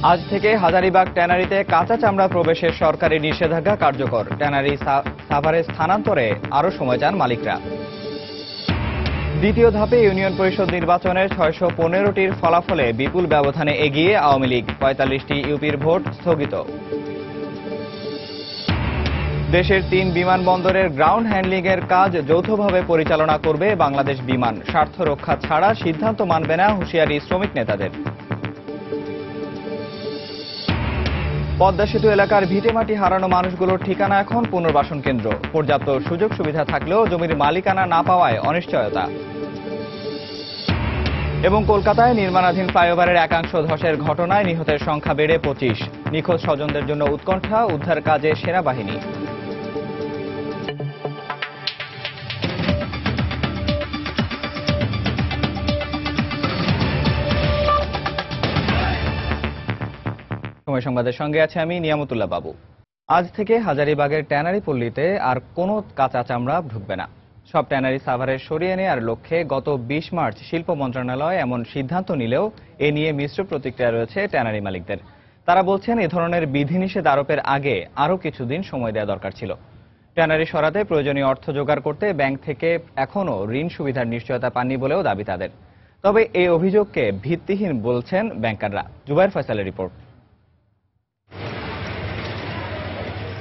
আজ থেকে হাজারীবাগ ট্যানারিতে কাঁচা চামড়া প্রবেশের সরকারি নিষেধাজ্ঞা কার্যকর। ট্যানারি সাভারে স্থানান্তরে আরও সময় চান মালিকরা। দ্বিতীয় ধাপে ইউনিয়ন পরিষদ নির্বাচনের 615টির ফলাফলে বিপুল ব্যবধানে এগিয়ে আওয়ামী লীগ। 45টি ইউপির ভোট স্থগিত। দেশের 3 বিমানবন্দরের গ্রাউন্ড হ্যান্ডলিংয়ের কাজ যৌথভাবে পরিচালনা করবে বাংলাদেশ বিমান। স্বার্থ রক্ষা ছাড়া সিদ্ধান্ত মানবে না, হুঁশিয়ারি শ্রমিক নেতাদের। পদ্মা সেতু এলাকার ভিটেমাটি হারানো মানুষগুলোর ঠিকানা এখন পুনর্বাসন কেন্দ্র। পর্যাপ্ত সুযোগ সুবিধা থাকলেও জমির মালিকানা না পাওয়ায় অনিশ্চয়তা। এবং কলকাতায় নির্মাণাধীন ফ্লাইওভারের একাংশ ধসের ঘটনায় নিহতের সংখ্যা বেড়ে 25। নিখোঁজ স্বজনদের জন্য উৎকণ্ঠা, উদ্ধার কাজে সেনাবাহিনী। সময় সংবাদের সঙ্গে আছে আমি নিয়ামতুল্লাহ বাবু। আজ থেকে হাজারীবাগের ট্যানারি পল্লীতে আর কোনো কাঁচা চামড়া ঢুকবে না। সব ট্যানারি সাভারে সরিয়ে নেওয়ার লক্ষ্যে গত 20 মার্চ শিল্প মন্ত্রণালয় এমন সিদ্ধান্ত নিলেও এ নিয়ে মিশ্র প্রতিক্রিয়া রয়েছে ট্যানারি মালিকদের। তারা বলছেন, এ ধরনের বিধিনিষেধ আরোপের আগে আরও কিছুদিন সময় দেওয়া দরকার ছিল। ট্যানারি সরাতে প্রয়োজনীয় অর্থ জোগাড় করতে ব্যাংক থেকে এখনও ঋণ সুবিধার নিশ্চয়তা পাননি বলেও দাবি তাদের। তবে এই অভিযোগকে ভিত্তিহীন বলছেন ব্যাংকাররা। জুবায়ের ফয়সালের রিপোর্ট।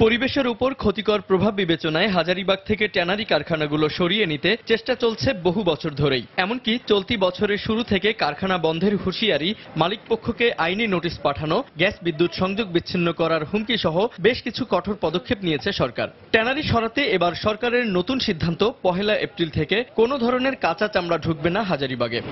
পরিবেশের উপর ক্ষতিকর প্রভাব বিবেচনায় হাজারীবাগ থেকে ট্যানারি কারখানাগুলো সরিয়ে নিতে চেষ্টা চলছে বহু বছর ধরেই। এমনকি চলতি বছরের শুরু থেকে কারখানা বন্ধের হুঁশিয়ারি, মালিকপক্ষকে আইনি নোটিশ পাঠানো, গ্যাস বিদ্যুৎ সংযোগ বিচ্ছিন্ন করার হুমকি সহ বেশ কিছু কঠোর পদক্ষেপ নিয়েছে সরকার। ট্যানারি সরাতে এবার সরকারের নতুন সিদ্ধান্ত, 1 এপ্রিল থেকে কোনো ধরনের কাঁচা চামড়া ঢুকবে না হাজারীবাগে।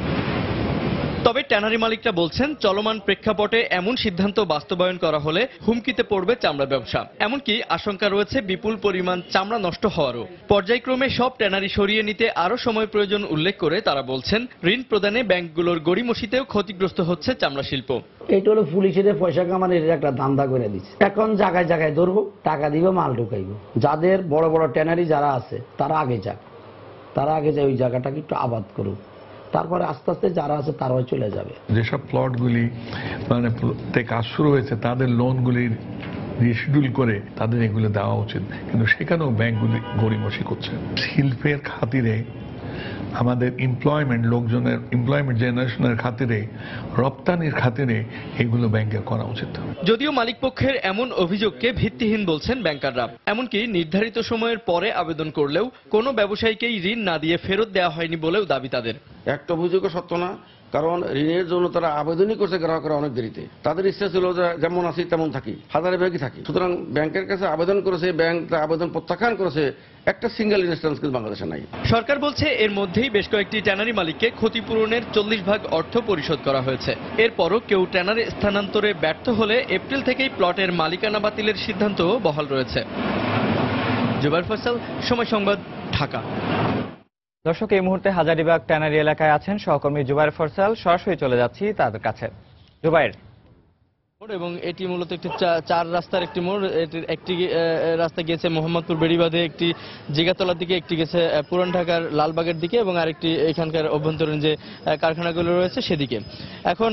তবে ট্যানারি মালিকরা বলছেন, চলমান প্রেক্ষাপটে এমন সিদ্ধান্ত বাস্তবায়ন করা হলে হুমকিতে পড়বে চামড়া ব্যবসা। এমনকি আশঙ্কা রয়েছে বিপুল পরিমাণ চামড়া নষ্ট হওয়ারও। পর্যায়ক্রমে সব ট্যানারি সরিয়ে নিতে আরও সময় প্রয়োজন উল্লেখ করে তারা বলছেন, ঋণ প্রদানে ব্যাংকগুলোর গড়িমসিতেও ক্ষতিগ্রস্ত হচ্ছে চামড়া শিল্প। এইটা হলো পুলিশের পয়সা কামানোর একটা ধান্দা করে দিচ্ছে। এখন জায়গায় জায়গায় ধরবো, টাকা দিব, মাল ঢুকাইব। যাদের বড় বড় ট্যানারি যারা আছে তারা আগে যাক, ওই জায়গাটাকে একটু আবাদ করুক, তারপরে আস্তে আস্তে যারা আছে তারাও চলে যাবে। যেসব প্লটগুলি কাজ শুরু হয়েছে তাদের লোনগুলি রিশিডিউল করে তাদের এগুলো দেওয়া উচিত, কিন্তু সেখানেও ব্যাংকগুলি গড়িমসি করছে। শিল্পের খাতিরে, আমাদের লোকজনের এমপ্লয়মেন্ট জেনারেশনের খাতিরে, রপ্তানির খাতিরে এগুলো ব্যাংকের করা উচিত। যদিও মালিকপক্ষের এমন অভিযোগকে ভিত্তিহীন বলছেন ব্যাংকাররা। এমনকি নির্ধারিত সময়ের পরে আবেদন করলেও কোনো ব্যবসায়ীকেই ঋণ না দিয়ে ফেরত দেওয়া হয়নি বলেও দাবি তাদের। একটা অভিযোগও সত্য না, কারণ ঋণের জন্য তারা আবেদনই করছে গ্রাহকরা অনেক দেরিতে। তাদের ইচ্ছা ছিল যে যেমন আছি তেমন থাকি, হাজারীবাগই থাকি। সুতরাং ব্যাংকের কাছে আবেদন করেছে, ব্যাংক আবেদন প্রত্যাখ্যান করেছে, একটা সিঙ্গেল ইনস্ট্যান্স কিন্তু বাংলাদেশে নাই। সরকার বলছে, এর মধ্যেই বেশ কয়েকটি ট্যানারি মালিককে ক্ষতিপূরণের 40% অর্থ পরিশোধ করা হয়েছে। এরপরও কেউ ট্যানারি স্থানান্তরে ব্যর্থ হলে এপ্রিল থেকেই প্লটের মালিকানা বাতিলের সিদ্ধান্ত বহাল রয়েছে। জুবায়ের ফয়সাল, সময় সংবাদ, ঢাকা। দর্শক, এই মুহূর্তে হাজারীবাগ ট্যানারি এলাকায় আছেন সহকর্মী জুবায়ের ফয়সাল। সরাসরি চলে যাচ্ছি তাদের কাছে। জুবায়ের, এবং এটি মূলত একটি 4 রাস্তার একটি মোড়। একটি রাস্তা গিয়েছে মোহাম্মদপুর বেড়িবাঁধে, একটি জিগাতলার দিকে, একটি গেছে পুরান ঢাকার লালবাগের দিকে, এবং আরেকটি এখানকার অভ্যন্তরীণ যে কারখানাগুলো রয়েছে সেদিকে। এখন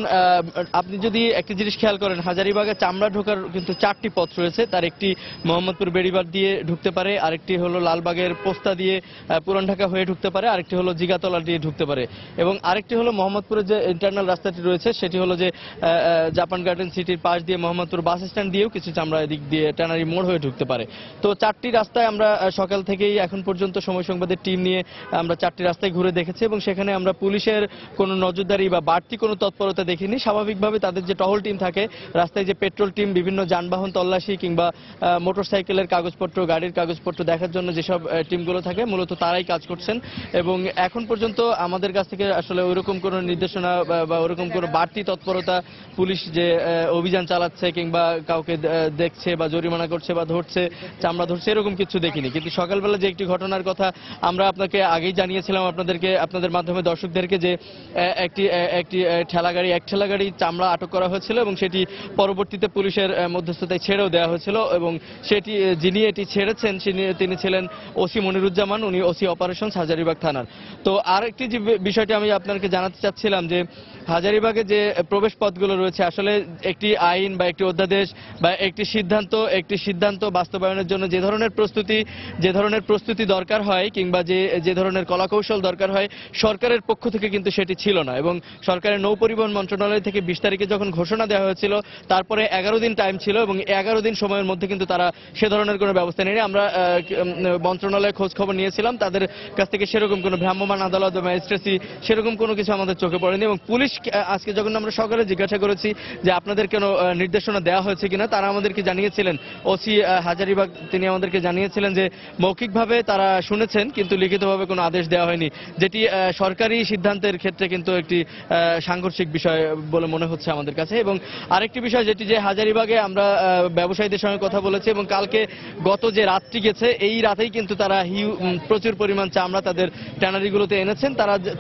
আপনি যদি একটি জিনিস খেয়াল করেন, হাজারীবাগে চামড়া ঢোকার কিন্তু 4টি পথ রয়েছে। তার একটি মোহাম্মদপুর বেড়িবাঁধ দিয়ে ঢুকতে পারে, আরেকটি হলো লালবাগের পোস্তা দিয়ে পুরান ঢাকা হয়ে ঢুকতে পারে, আরেকটি হলো জিগাতলা দিয়ে ঢুকতে পারে, এবং আরেকটি হলো মোহাম্মদপুরের যে ইন্টারনাল রাস্তাটি রয়েছে সেটি হলো যে জাপান গার্ডেন সিটির পাশ দিয়ে মোহাম্মদপুর বাস স্ট্যান্ড দিয়েও কিছু চামড়া এদিক দিয়ে ট্যানারি মোড় হয়ে ঢুকতে পারে। তো 4টি রাস্তায় আমরা সকাল থেকেই এখন পর্যন্ত সময় সংবাদের টিম নিয়ে আমরা 4টি রাস্তায় ঘুরে দেখেছি, এবং সেখানে আমরা পুলিশের কোনো নজরদারি বা বাড়তি কোনো তৎপরতা দেখিনি। স্বাভাবিকভাবে তাদের যে টহল টিম থাকে, রাস্তায় যে পেট্রোল টিম, বিভিন্ন যানবাহন তল্লাশি কিংবা মোটরসাইকেলের কাগজপত্র, গাড়ির কাগজপত্র দেখার জন্য যেসব টিমগুলো থাকে, মূলত তারাই কাজ করছেন। এবং এখন পর্যন্ত আমাদের কাছ থেকে আসলে ওইরকম কোনো নির্দেশনা বা ওরকম কোনো বাড়তি তৎপরতা, পুলিশ যে অভিযান চালাচ্ছে কিংবা কাউকে দেখছে বা জরিমানা করছে বা ধরছে, চামড়া ধরছে, এরকম কিছু দেখিনি। কিন্তু সকালবেলা যে একটি ঘটনার কথা আমরা আপনাকে আগেই জানিয়েছিলাম, আপনাদের মাধ্যমে দর্শকদেরকে, যে একটি ঠেলাগাড়ি চামড়া আটক করা হয়েছিল, এবং সেটি পরবর্তীতে পুলিশের মধ্যস্থতায় ছেড়েও দেওয়া হয়েছিল। এবং সেটি যিনি এটি ছেড়েছেন তিনি ছিলেন ওসি মনিরুজ্জামান, উনি ওসি অপারেশনস হাজারীবাগ থানার। তো আর একটি যে বিষয়টি আমি আপনাকে জানাতে চাচ্ছিলাম, যে হাজারীবাগে যে প্রবেশ পথগুলো রয়েছে, আসলে একটি একটি আইন বা একটি অধ্যাদেশ বা একটি সিদ্ধান্ত বাস্তবায়নের জন্য যে ধরনের প্রস্তুতি দরকার হয় কিংবা যে ধরনের কলাকৌশল দরকার হয় সরকারের পক্ষ থেকে কিন্তু সেটি ছিল না। এবং সরকারের নৌ পরিবহন মন্ত্রণালয় থেকে 20 তারিখে যখন ঘোষণা দেওয়া হয়েছিল তারপরে 11 দিন টাইম ছিল এবং 11 দিন সময়ের মধ্যে কিন্তু তারা সে ধরনের কোনো ব্যবস্থা নেয়নি। আমরা মন্ত্রণালয়ে খোঁজ খবর নিয়েছিলাম, তাদের কাছ থেকে সেরকম কোনো ভ্রাম্যমাণ আদালত বা ম্যাজিস্ট্রেসি সেরকম কোনো কিছু আমাদের চোখে পড়েনি। এবং পুলিশ আজকে যখন আমরা সকালে জিজ্ঞাসা করেছি যে আপনাদের কেন নির্দেশনা দেওয়া হয়েছে কিনা, তারা আমাদেরকে জানিয়েছিলেন, ওসি হাজারীবাগ তিনি আমাদেরকে জানিয়েছিলেন যে মৌখিকভাবে তারা শুনেছেন কিন্তু লিখিতভাবে কোনো আদেশ দেওয়া হয়নি, যেটি সরকারি সিদ্ধান্তের ক্ষেত্রে কিন্তু একটি সাংঘর্ষিক বিষয় বলে মনে হচ্ছে আমাদের কাছে। এবং আরেকটি বিষয় যেটি যে হাজারীবাগে আমরা ব্যবসায়ীদের সঙ্গে কথা বলেছি এবং কালকে গত যে রাতটি গেছে এই রাতেই কিন্তু তারা প্রচুর পরিমাণ চামড়া তাদের ট্যানারিগুলোতে এনেছেন।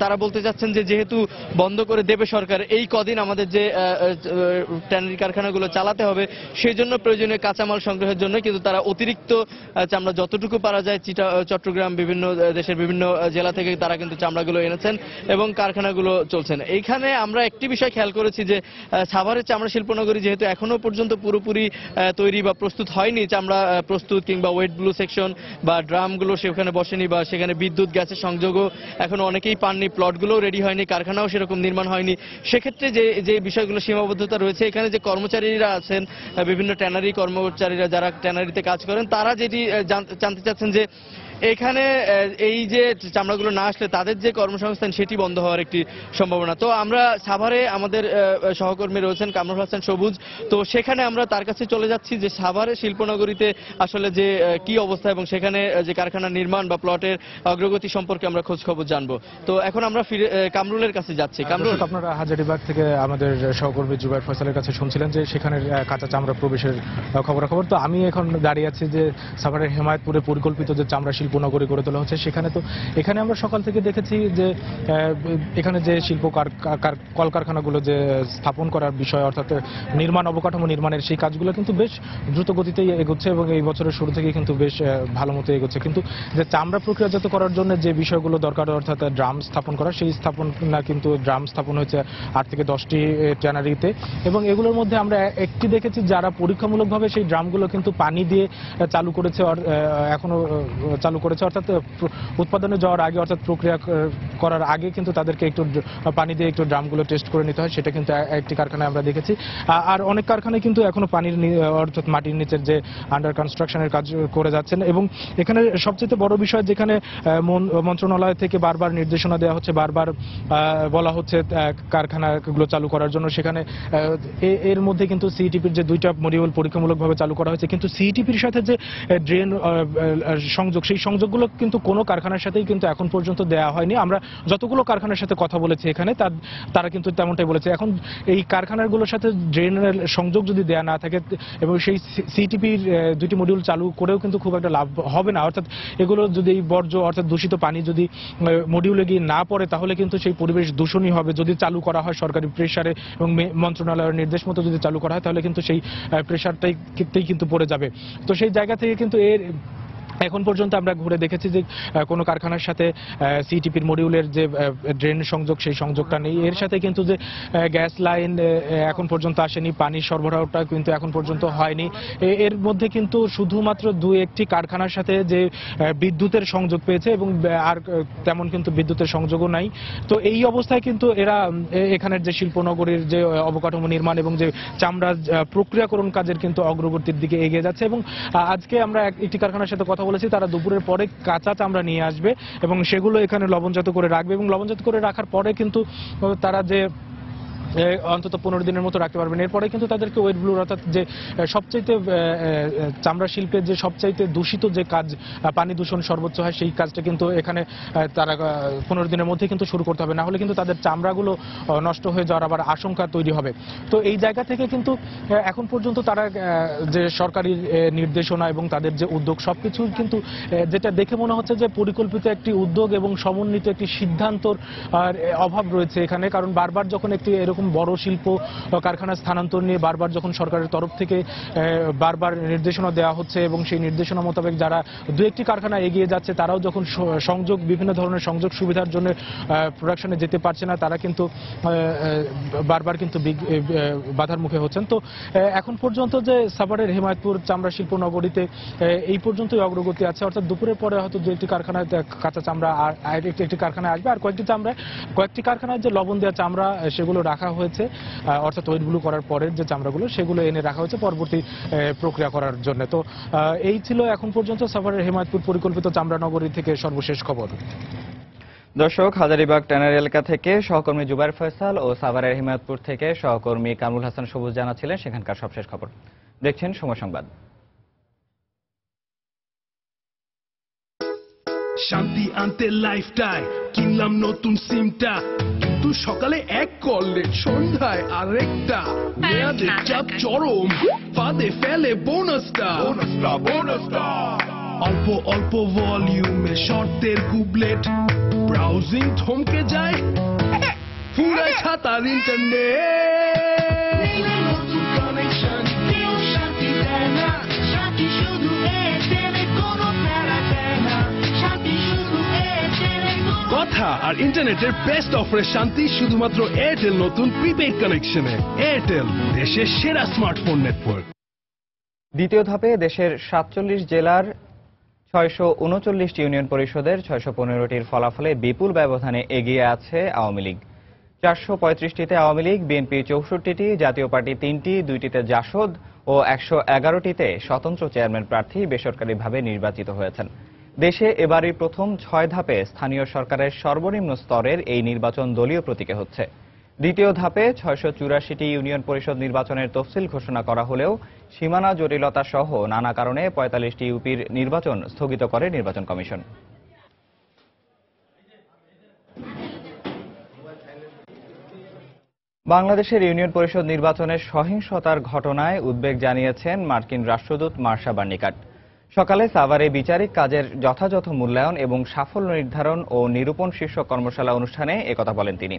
তারা বলতে চাচ্ছেন যে যেহেতু বন্ধ করে দেবে সরকার, এই কদিন আমাদের যে ট্যানারি কারখানাগুলো চালাতে হবে সেই জন্য প্রয়োজনীয় কাঁচামাল সংগ্রহের জন্য কিন্তু তারা অতিরিক্ত চামড়া যতটুকু পারা যায় চট্টগ্রাম বিভিন্ন দেশের বিভিন্ন জেলা থেকে তারা কিন্তু চামড়াগুলো এনেছেন এবং কারখানাগুলো চলছেন। এইখানে আমরা একটি বিষয় খেয়াল করেছি যে সাভারের চামড়া শিল্পনগরী যেহেতু এখনো পর্যন্ত পুরোপুরি তৈরি বা প্রস্তুত হয়নি, চামড়া প্রস্তুত কিংবা ওয়েট ব্লু সেকশন বা ড্রামগুলো সেখানে বসেনি বা সেখানে বিদ্যুৎ গ্যাসের সংযোগও এখনো অনেকেই পাননি, প্লটগুলোও রেডি হয়নি, কারখানাও সেরকম নির্মাণ হয়নি। সেক্ষেত্রে যে বিষয়গুলো সীমাবদ্ধতা রয়েছে, এখানে যে কর্মচারীরা আছেন বিভিন্ন ট্যানারি কর্মচারীরা যারা ট্যানারিতে কাজ করেন তারা যেটি জানতে চাচ্ছেন যে এখানে এই যে চামড়াগুলো না আসলে তাদের যে কর্মসংস্থান সেটি বন্ধ হওয়ার একটি সম্ভাবনা। তো আমরা সাভারে আমাদের সহকর্মী রয়েছেন কামরুল হাসান সবুজ, তো সেখানে আমরা তার কাছে চলে যাচ্ছি যে সাভারে শিল্পনগরীতে আসলে যে কি অবস্থা এবং সেখানে যে কারখানা নির্মাণ বা প্লটের অগ্রগতি সম্পর্কে আমরা খোঁজ খবর জানবো। তো এখন আমরা ফিরে কামরুলের কাছে যাচ্ছি। কামরুল, আপনারা হাজারীবাগ থেকে আমাদের সহকর্মী জুবাইর ফয়সালের কাছে শুনছিলেন যে সেখানে কাঁচা চামড়া প্রবেশের খবরাখবর। তো আমি এখন দাঁড়িয়ে আছি যে সাভারের হেমায়েতপুরে পরিকল্পিত যে চামড়া শিল্পনগরী গড়ে তোলা হচ্ছে সেখানে। তো এখানে আমরা সকাল থেকে দেখেছি যে এখানে যে শিল্প কলকারখানাগুলো যে স্থাপন করার বিষয় অর্থাৎ নির্মাণ অবকাঠামো নির্মাণের সেই কাজগুলো কিন্তু বেশ দ্রুত গতিতেই এগোচ্ছে এবং এই বছরের শুরু থেকে কিন্তু বেশ ভালো মতো এগোচ্ছে। কিন্তু যে চামড়া প্রক্রিয়াজাত করার জন্য যে বিষয়গুলো দরকার অর্থাৎ ড্রাম স্থাপন করা, সেই স্থাপনা কিন্তু ড্রাম স্থাপন হয়েছে 8 থেকে 10টি ট্যানারিতে এবং এগুলোর মধ্যে আমরা একটি দেখেছি যারা পরীক্ষামূলকভাবে সেই ড্রামগুলো কিন্তু পানি দিয়ে চালু করেছে, এখনো চালু করেছে, অর্থাৎ উৎপাদনে যাওয়ার আগে অর্থাৎ প্রক্রিয়া করার আগে কিন্তু তাদেরকে একটু পানি দিয়ে একটু ড্রামগুলো টেস্ট করে নিতে হয়। সেটা কিন্তু একটি কারখানায় আমরা দেখেছি। আর অনেক কারখানায় কিন্তু এখনো পানির অর্থাৎ মাটির নিচের যে আন্ডার কনস্ট্রাকশনের কাজ করে যাচ্ছেন। এবং এখানে সবচেয়ে বড় বিষয় যেখানে মন্ত্রণালয় থেকে বারবার নির্দেশনা দেওয়া হচ্ছে, বারবার বলা হচ্ছে কারখানাগুলো চালু করার জন্য, সেখানে এর মধ্যে কিন্তু সিইটিপির যে 2টা মডিউল পরীক্ষামূলকভাবে চালু করা হয়েছে, কিন্তু সিইটিপির সাথে যে ড্রেন সংযোগ সেই সংযোগগুলো কিন্তু কোনো কারখানার সাথেই কিন্তু এখন পর্যন্ত দেওয়া হয়নি। আমরা যতগুলো কারখানার সাথে কথা বলেছি এখানে তারা কিন্তু তেমনটাই বলেছে। এখন এই কারখানাগুলোর সাথে ড্রেনের সংযোগ যদি দেওয়া না থাকে এবং সেই সিটিপির 2টি মডিউল চালু করেও কিন্তু খুব একটা লাভ হবে না, অর্থাৎ এগুলো যদি এই বর্জ্য অর্থাৎ দূষিত পানি যদি মডিউলে গিয়ে না পড়ে তাহলে কিন্তু সেই পরিবেশ দূষণই হবে। যদি চালু করা হয় সরকারি প্রেসারে এবং মন্ত্রণালয়ের নির্দেশ মতো যদি চালু করা হয় তাহলে কিন্তু সেই প্রেসারটাই কিন্তু পড়ে যাবে। তো সেই জায়গা থেকে কিন্তু এখন পর্যন্ত আমরা ঘুরে দেখেছি যে কোনো কারখানার সাথে সিটিপির মডিউলের যে ড্রেন সংযোগ সেই সংযোগটা নেই। এর সাথে কিন্তু যে গ্যাস লাইন এখন পর্যন্ত আসেনি, পানির সরবরাহটা কিন্তু এখন পর্যন্ত হয়নি। এর মধ্যে কিন্তু শুধুমাত্র 2-1টি কারখানার সাথে যে বিদ্যুতের সংযোগ পেয়েছে এবং আর তেমন কিন্তু বিদ্যুতের সংযোগও নাই। তো এই অবস্থায় কিন্তু এরা এখানের যে শিল্পনগরীর যে অবকাঠামো নির্মাণ এবং যে চামড়া প্রক্রিয়াকরণ কাজের কিন্তু অগ্রগতির দিকে এগিয়ে যাচ্ছে। এবং আজকে আমরা একটি কারখানার সাথে কথা বলেছি, তারা দুপুরের পরে কাঁচা চামড়া নিয়ে আসবে এবং সেগুলো এখানে লবণজাত করে রাখবে এবং লবণজাত করে রাখার পরে কিন্তু তারা যে অন্তত 15 দিনের মতো রাখতে পারবেন। এরপরে কিন্তু তাদেরকে ওয়েট ব্লু অর্থাৎ যে সবচাইতে চামড়া শিল্পের যে সবচাইতে দূষিত যে কাজ পানি দূষণ সর্বোচ্চ হয় সেই কাজটা কিন্তু এখানে তারা 15 দিনের মধ্যে কিন্তু শুরু করতে হবে, না হলে কিন্তু তাদের চামড়াগুলো নষ্ট হয়ে যাওয়ার আবার আশঙ্কা তৈরি হবে। তো এই জায়গা থেকে কিন্তু এখন পর্যন্ত তারা যে সরকারি নির্দেশনা এবং তাদের যে উদ্যোগ সবকিছু কিন্তু যেটা দেখে মনে হচ্ছে যে পরিকল্পিত একটি উদ্যোগ এবং সমন্বিত একটি সিদ্ধান্তর অভাব রয়েছে এখানে। কারণ বারবার যখন একটি এরকম এরকম বড় শিল্প কারখানা স্থানান্তর নিয়ে বারবার যখন সরকারের তরফ থেকে বারবার নির্দেশনা দেওয়া হচ্ছে এবং সেই নির্দেশনা মোতাবেক যারা দু একটি কারখানা এগিয়ে যাচ্ছে তারাও যখন সংযোগ বিভিন্ন ধরনের সংযোগ সুবিধার জন্য প্রোডাকশনে যেতে পারছে না, তারা কিন্তু বারবার কিন্তু বাধার মুখে হচ্ছেন। তো এখন পর্যন্ত যে সাভারের হেমায়েতপুর চামড়া শিল্প নগরীতে এই পর্যন্তই অগ্রগতি আছে, অর্থাৎ দুপুরের পরে হয়তো দু একটি কারখানায় কাঁচা চামড়া আর একটি কারখানায় আসবে, আর কয়েকটি কারখানায় যে লবণ দেওয়া চামড়া সেগুলো রাখা হয়েছে, অর্থাৎ ওয়েট ব্লু করার পরের যে চামড়াগুলো সেগুলো এনে রাখা হয়েছে পরবর্তী প্রক্রিয়া করার জন্য। তো এই ছিল এখন পর্যন্ত সাভারের হেমায়েতপুর পরিকল্পিত চামড়া নগরী থেকে সর্বশেষ খবর। দর্শক, হাজারীবাগ ট্যানারি এলাকা থেকে সহকর্মী জুবায়ের ফয়সাল ও সাভারের হিমায়তপুর থেকে সহকর্মী কামরুল হাসান সবুজ জানাচ্ছিলেন সেখানকার সবশেষ খবর। দেখছেন সময় সংবাদ। শান্তি আনতে লাইফটাই কিনলাম নতুন সিমটা, কিন্তু সকালে এক করলে সন্ধ্যায় আরেকটা, মেয়াদের চাপ চরম, ফাঁদে ফেলে বোনাসটা। অল্প অল্প ভলিউমে শর্তের কুবলেট, ব্রাউজিং থমকে যায়, ফুরায় খাতার ইন্টারনেট। কথা আর ইন্টারনেটের বেস্ট অফারের শান্তি শুধুমাত্র এয়ারটেল নতুন প্রিপেইড কানেকশনে। এয়ারটেল, দেশের সেরা স্মার্টফোন নেটওয়ার্ক। দ্বিতীয় ধাপে দেশের 47 জেলার 639টি ইউনিয়ন পরিষদের 615টির ফলাফলে বিপুল ব্যবধানে এগিয়ে আছে আওয়ামী লীগ। 435টিতে আওয়ামী লীগ, বিএনপি 64টি, জাতীয় পার্টি 3টি, 2টিতে জাসদ ও 111টিতে স্বতন্ত্র চেয়ারম্যান প্রার্থী বেসরকারিভাবে নির্বাচিত হয়েছেন। দেশে এবারই প্রথম 6 ধাপে স্থানীয় সরকারের সর্বনিম্ন স্তরের এই নির্বাচন দলীয় প্রতীকে হচ্ছে। দ্বিতীয় ধাপে 684টি ইউনিয়ন পরিষদ নির্বাচনের তফসিল ঘোষণা করা হলেও সীমানা জটিলতা সহ নানা কারণে 45টি ইউপির নির্বাচন স্থগিত করে নির্বাচন কমিশন। বাংলাদেশের ইউনিয়ন পরিষদ নির্বাচনের সহিংসতার ঘটনায় উদ্বেগ জানিয়েছেন মার্কিন রাষ্ট্রদূত মার্শা বার্নিকাট। সকালে সাভারে বিচারিক কাজের যথাযথ মূল্যায়ন এবং সাফল্য নির্ধারণ ও নিরূপণ শীর্ষক কর্মশালা অনুষ্ঠানে একথা বলেন তিনি।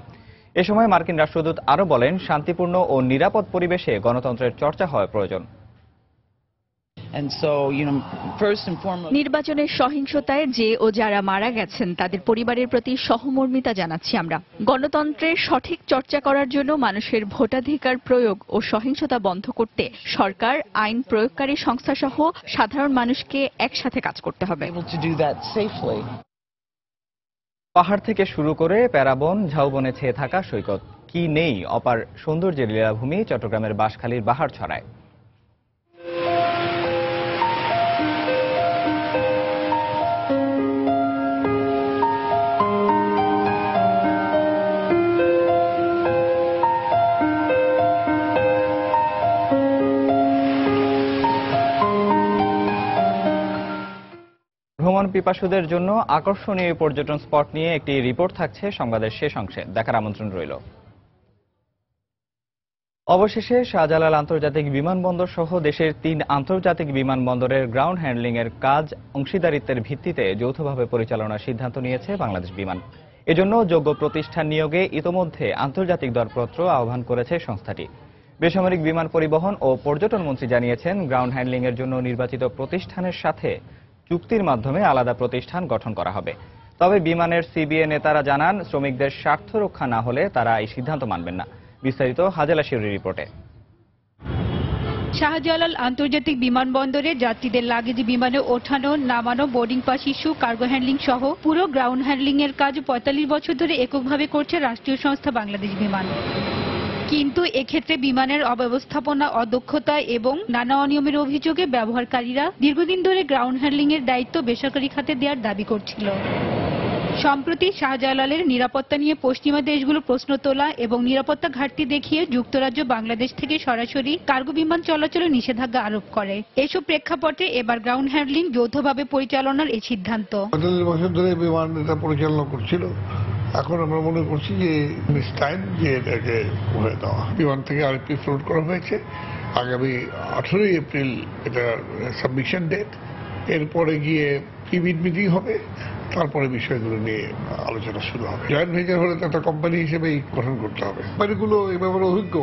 এ সময় মার্কিন রাষ্ট্রদূত আরও বলেন, শান্তিপূর্ণ ও নিরাপদ পরিবেশে গণতন্ত্রের চর্চা হওয়া প্রয়োজন। নির্বাচনের সহিংসতায় যে ও যারা মারা গেছেন তাদের পরিবারের প্রতি সহমর্মিতা জানাচ্ছি আমরা। গণতন্ত্রের সঠিক চর্চা করার জন্য মানুষের ভোটাধিকার প্রয়োগ ও সহিংসতা বন্ধ করতে সরকার, আইন প্রয়োগকারী সংস্থা সহ সাধারণ মানুষকে একসাথে কাজ করতে হবে। পাহাড় থেকে শুরু করে প্যারাবন, ঝাউবনে ছেয়ে থাকা সৈকত, কি নেই অপার সৌন্দর্যের লীলাভূমি চট্টগ্রামের বাঁশখালীর বাহারছড়ায়। ভ্রমণ পিপাসুদের জন্য আকর্ষণীয় পর্যটন স্পট নিয়ে একটি রিপোর্ট থাকছে সংবাদের শেষ অংশে, দেখার আমন্ত্রণ রইল। অবশেষে শাহজালাল আন্তর্জাতিক বিমানবন্দর সহ দেশের 3 আন্তর্জাতিক বিমানবন্দরের গ্রাউন্ড হ্যান্ডলিং এর কাজ অংশীদারিত্বের ভিত্তিতে যৌথভাবে পরিচালনার সিদ্ধান্ত নিয়েছে বাংলাদেশ বিমান। এজন্য যোগ্য প্রতিষ্ঠান নিয়োগে ইতোমধ্যে আন্তর্জাতিক দরপত্র আহ্বান করেছে সংস্থাটি। বেসামরিক বিমান পরিবহন ও পর্যটন মন্ত্রী জানিয়েছেন, গ্রাউন্ড হ্যান্ডলিং এর জন্য নির্বাচিত প্রতিষ্ঠানের সাথে চুক্তির মাধ্যমে আলাদা প্রতিষ্ঠান গঠন করা হবে। তবে বিমানের সিবিএ নেতারা জানান, শ্রমিকদের স্বার্থ রক্ষা না হলে তারা এই সিদ্ধান্ত মানবেন না। বিস্তারিত হাজেলা শিউরির রিপোর্টে। শাহজালাল আন্তর্জাতিক বিমানবন্দরে যাত্রীদের লাগেজ বিমানে ওঠানো, নামানো, boarding pass issue, cargo handling সহ পুরো গ্রাউন্ড হ্যান্ডলিং এর কাজ 45 বছর ধরে এককভাবে করছে রাষ্ট্রীয় সংস্থা বাংলাদেশ বিমান। কিন্তু এক্ষেত্রে বিমানের অব্যবস্থাপনা, অদক্ষতা এবং নানা অনিয়মের অভিযোগে ব্যবহারকারীরা দীর্ঘদিন ধরে গ্রাউন্ড হ্যান্ডলিং এর দায়িত্ব বেসরকারি খাতে দেওয়ার দাবি করছিল। সম্প্রতি শাহজালালের নিরাপত্তা নিয়ে পশ্চিমা দেশগুলো প্রশ্ন তোলা এবং নিরাপত্তা ঘাটতি দেখিয়ে যুক্তরাজ্য বাংলাদেশ থেকে সরাসরি কার্গো বিমান চলাচলে নিষেধাজ্ঞা আরোপ করে। এসব প্রেক্ষাপটে এবার গ্রাউন্ড হ্যান্ডলিং যৌথভাবে পরিচালনার এই সিদ্ধান্ত। 45 বছর ধরে বিমান এটা পরিচালনা করছিল, এখন আমরা মনে করছি যে টাইম যে এটাকে হয়ে দেওয়া। বিমান থেকে আরপি ফ্লোট করা হয়েছে, আগামী 18 এপ্রিল এটা সাবমিশন ডেট। এরপরে গিয়ে ক্যাবিনেট মিটিং হবে, তারপরে বিষয়গুলো নিয়ে আলোচনা শুরু হবে। জয়েন্ট ভেঞ্চার হলে তো একটা কোম্পানি হিসেবেই গঠন করতে হবে। কোম্পানিগুলো এই ব্যাপারে অভিজ্ঞ,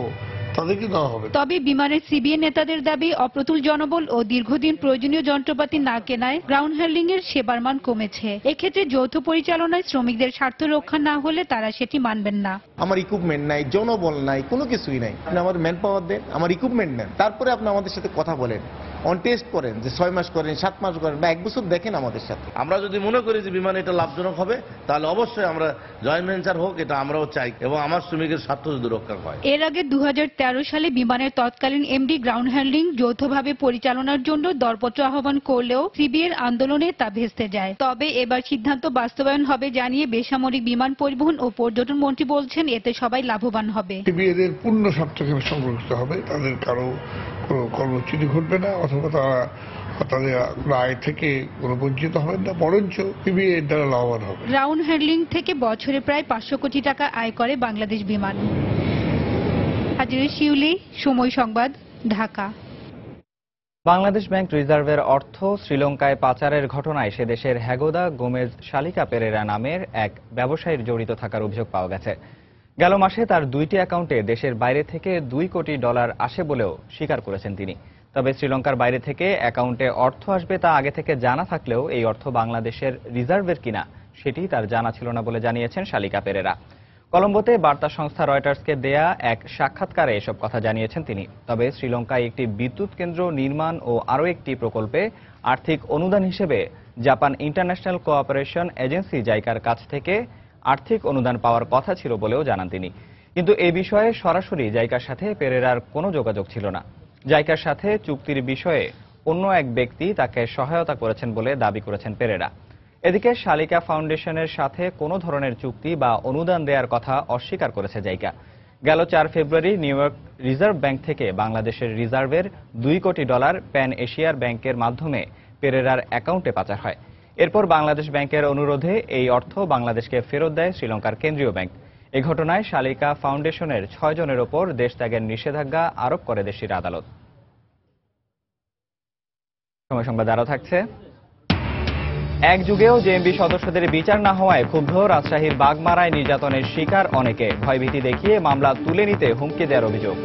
তাদেরকে দেওয়া হবে। তবে বিমানের সিবিএ নেতাদের দাবি, অপ্রতুল জনবল ও দীর্ঘদিন প্রয়োজনীয় যন্ত্রপাতি না কেনায় গ্রাউন্ড হ্যান্ডলিং এর সেবার মান কমেছে। এক্ষেত্রে যৌথ পরিচালনায় শ্রমিকদের স্বার্থ রক্ষা না হলে তারা সেটি মানবেন না। আমার ইকুইপমেন্ট নাই, জনবল নাই, কোনো কিছুই নাই। আপনি আমার ম্যান পাওয়ার দেন, আমার ইকুইপমেন্ট নেন, তারপরে আপনি আমাদের সাথে কথা বলেন, অন টেস্ট করেন, যে 6 মাস করেন, 7 মাস করেন বা 1 বছর দেখেন আমাদের সাথে। আমরা যদি মনে করি যে বিমান এটা লাভজনক হবে, তাহলে অবশ্যই আমরা জয়েন্ট ভেঞ্চার হোক, এটা আমরাও চাই, এবং আমার শ্রমিকের স্বার্থ যদি রক্ষা হয়। এর আগে 2013 সালে বিমানের তৎকালীন এমডি গ্রাউন্ড হ্যান্ডলিং যৌথভাবে পরিচালনার জন্য দরপত্র আহ্বান করলেও সিবিএর আন্দোলনে তা ভেস্তে যায়। তবে এবার সিদ্ধান্ত বাস্তবায়ন হবে জানিয়ে বেসামরিক বিমান পরিবহন ও পর্যটন মন্ত্রী বলছেন, এতে সবাই লাভবান হবে। সিবিএদের পূর্ণ স্বার্থকে সংরক্ষিত হবে, তাদের কারো কোনো কর্মচ্যুতি ঘটবে না, অথবা তারা তাদের আয় থেকে কোনো বঞ্চিত হবেন না, বরঞ্চ সিবিএ এর দ্বারা লাভবান হবে। গ্রাউন্ড হ্যান্ডলিং থেকে বছরে প্রায় 500 কোটি টাকা আয় করে বাংলাদেশ বিমান। হাজিরা শিউলি, সময় সংবাদ, ঢাকা। বাংলাদেশ ব্যাংক রিজার্ভের অর্থ শ্রীলঙ্কায় পাচারের ঘটনায় সে দেশের হ্যাগোদা গোমেজ শালিকা পেরেরা নামের এক ব্যবসায়ীর জড়িত থাকার অভিযোগ পাওয়া গেছে। গেল মাসে তার 2টি অ্যাকাউন্টে দেশের বাইরে থেকে $2 কোটি আসে বলেও স্বীকার করেছেন তিনি। তবে শ্রীলঙ্কার বাইরে থেকে অ্যাকাউন্টে অর্থ আসবে তা আগে থেকে জানা থাকলেও এই অর্থ বাংলাদেশের রিজার্ভের কিনা সেটি তার জানা ছিল না বলে জানিয়েছেন শালিকা পেরেরা। কলম্বোতে বার্তা সংস্থা রয়টার্সকে দেয়া এক সাক্ষাৎকারে এসব কথা জানিয়েছেন তিনি। তবে শ্রীলঙ্কায় একটি বিদ্যুৎ কেন্দ্র নির্মাণ ও আরও একটি প্রকল্পে আর্থিক অনুদান হিসেবে জাপান ইন্টারন্যাশনাল কোঅপারেশন এজেন্সি জাইকার কাছ থেকে আর্থিক অনুদান পাওয়ার কথা ছিল বলেও জানান তিনি। কিন্তু এই বিষয়ে সরাসরি জাইকার সাথে পেরেরার কোনো যোগাযোগ ছিল না। জাইকার সাথে চুক্তির বিষয়ে অন্য এক ব্যক্তি তাকে সহায়তা করেছেন বলে দাবি করেছেন পেরেরা। এদিকে শালিকা ফাউন্ডেশনের সাথে কোনো ধরনের চুক্তি বা অনুদান দেওয়ার কথা অস্বীকার করেছে জাইকা। গেল 4 ফেব্রুয়ারি নিউ ইয়র্ক রিজার্ভ ব্যাংক থেকে বাংলাদেশের রিজার্ভের $2 কোটি প্যান এশিয়ার ব্যাংকের মাধ্যমে পেরেরার অ্যাকাউন্টে পাচার হয়। এরপর বাংলাদেশ ব্যাংকের অনুরোধে এই অর্থ বাংলাদেশকে ফেরত দেয় শ্রীলঙ্কার কেন্দ্রীয় ব্যাংক। এই ঘটনায় শালিকা ফাউন্ডেশনের 6 জনের ওপর দেশ ত্যাগের নিষেধাজ্ঞা আরোপ করে দেশটির আদালত। সময় সংবাদ আরও থাকছে। এক যুগেও জেএমবি সদস্যদের বিচার না হওয়ায় ক্ষুব্ধ রাজশাহীর বাগমারায় নির্যাতনের শিকার অনেকে, ভয়ভীতি দেখিয়ে মামলা তুলে নিতে হুমকি দেওয়ার অভিযোগ।